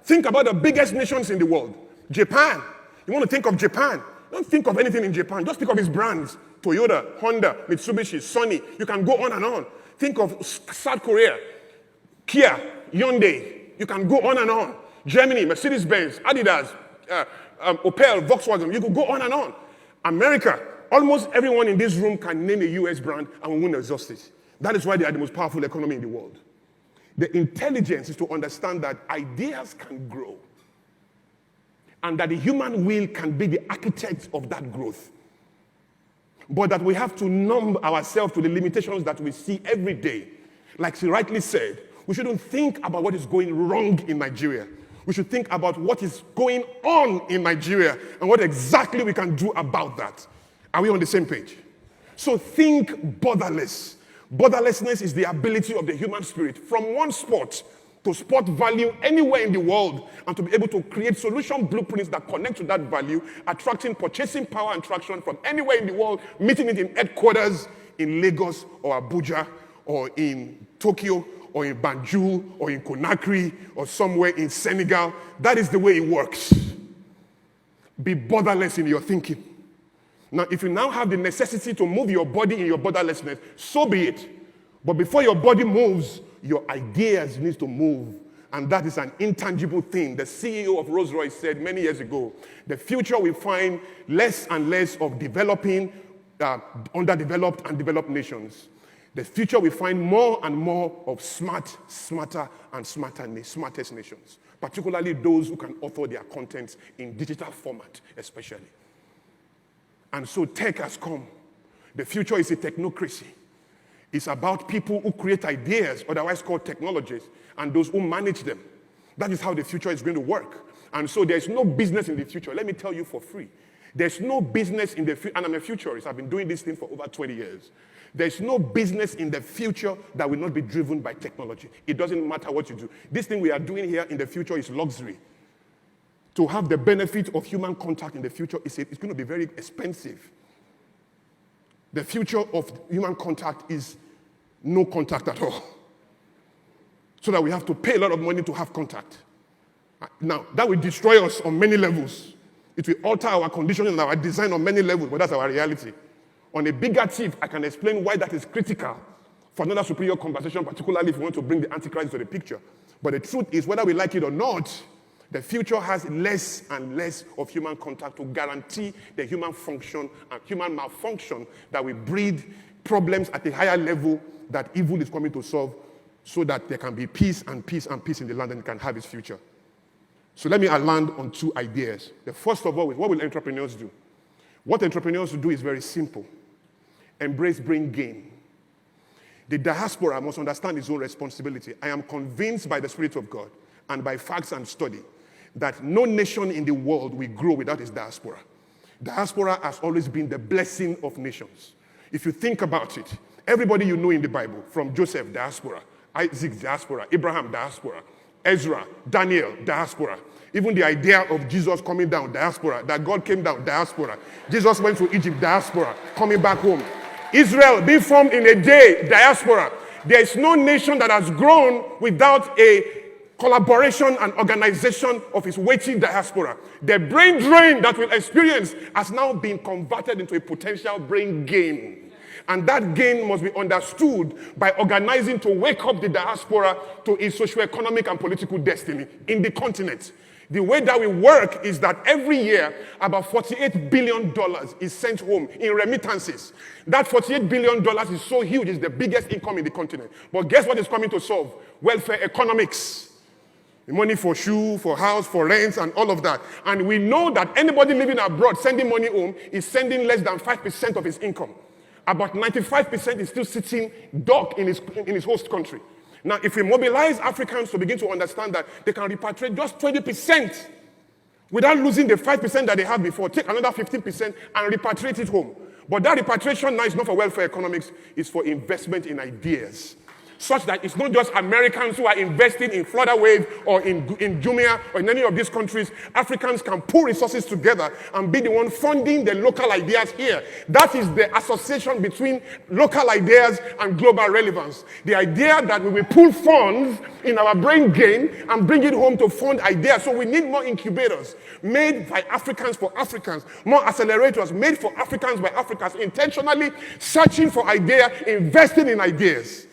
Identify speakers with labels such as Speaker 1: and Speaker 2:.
Speaker 1: Think about the biggest nations in the world. Japan. You want to think of Japan. Don't think of anything in Japan. Just think of its brands. Toyota, Honda, Mitsubishi, Sony. You can go on and on. Think of South Korea, Kia, Hyundai. You can go on and on. Germany, Mercedes-Benz, Adidas, Opel, Volkswagen. You could go on and on. America. Almost everyone in this room can name a US brand and we won't exhaust it. That is why they are the most powerful economy in the world. The intelligence is to understand that ideas can grow and that the human will can be the architect of that growth. But that we have to numb ourselves to the limitations that we see every day. Like she rightly said, we shouldn't think about what is going wrong in Nigeria. We should think about what is going on in Nigeria and what exactly we can do about that. Are we on the same page? So think borderless. Borderlessness is the ability of the human spirit from one spot to spot value anywhere in the world and to be able to create solution blueprints that connect to that value, attracting purchasing power and traction from anywhere in the world, meeting it in headquarters in Lagos or Abuja or in Tokyo or in Banjul or in Conakry or somewhere in Senegal. That is the way it works. Be borderless in your thinking. Now, if you now have the necessity to move your body in your borderlessness, so be it. But before your body moves, your ideas need to move. And that is an intangible thing. The CEO of Rolls-Royce said many years ago, the future will find less and less of developing, underdeveloped and developed nations. The future will find more and more of smarter smartest nations, particularly those who can author their contents in digital format, especially. And so tech has come. The future is a technocracy. It's about people who create ideas, otherwise called technologies, and those who manage them. That is how the future is going to work. And so there's no business in the future. Let me tell you for free. There's no business in the future, and I'm a futurist. I've been doing this thing for over 20 years. There's no business in the future that will not be driven by technology. It doesn't matter what you do. This thing we are doing here in the future is luxury. To have the benefit of human contact in the future, it's going to be very expensive. The future of human contact is no contact at all. So that we have to pay a lot of money to have contact. Now, that will destroy us on many levels. It will alter our conditioning and our design on many levels, but that's our reality. On a bigger tip, I can explain why that is critical for another superior conversation, particularly if we want to bring the Antichrist to the picture. But the truth is, whether we like it or not, the future has less and less of human contact to guarantee the human function and human malfunction that will breed problems at a higher level that evil is coming to solve so that there can be peace and peace and peace in the land and it can have its future. So let me land on two ideas. The first of all is, what will entrepreneurs do? What entrepreneurs do is very simple. Embrace brain gain. The diaspora must understand its own responsibility. I am convinced by the Spirit of God and by facts and study that no nation in the world will grow without its diaspora. Diaspora has always been the blessing of nations. If you think about it, everybody you know in the Bible, from Joseph, diaspora, Isaac, diaspora, Abraham, diaspora, Ezra, Daniel, diaspora. Even the idea of Jesus coming down, diaspora, that God came down, diaspora. Jesus went to Egypt, diaspora, coming back home. Israel being formed in a day, diaspora. There is no nation that has grown without a collaboration and organization of its weighty diaspora. The brain drain that we'll experience has now been converted into a potential brain gain. And that gain must be understood by organizing to wake up the diaspora to its socio-economic and political destiny in the continent. The way that we work is that every year, about $48 billion is sent home in remittances. That $48 billion is so huge, it's the biggest income in the continent. But guess what is coming to solve? Welfare economics. Money for shoe, for house, for rents, and all of that. And we know that anybody living abroad sending money home is sending less than 5% of his income. About 95% is still sitting dark in his host country. Now, if we mobilize Africans to begin to understand that they can repatriate just 20% without losing the 5% that they had before, take another 15% and repatriate it home. But that repatriation now is not for welfare economics, it's for investment in ideas. such that it's not just Americans who are investing in Florida Wave or in Jumia or in any of these countries. Africans can pull resources together and be the one funding the local ideas here. That is the association between local ideas and global relevance. The idea that we will pull funds in our brain gain and bring it home to fund ideas. So we need more incubators made by Africans for Africans, more accelerators made for Africans by Africans, intentionally searching for ideas, investing in ideas.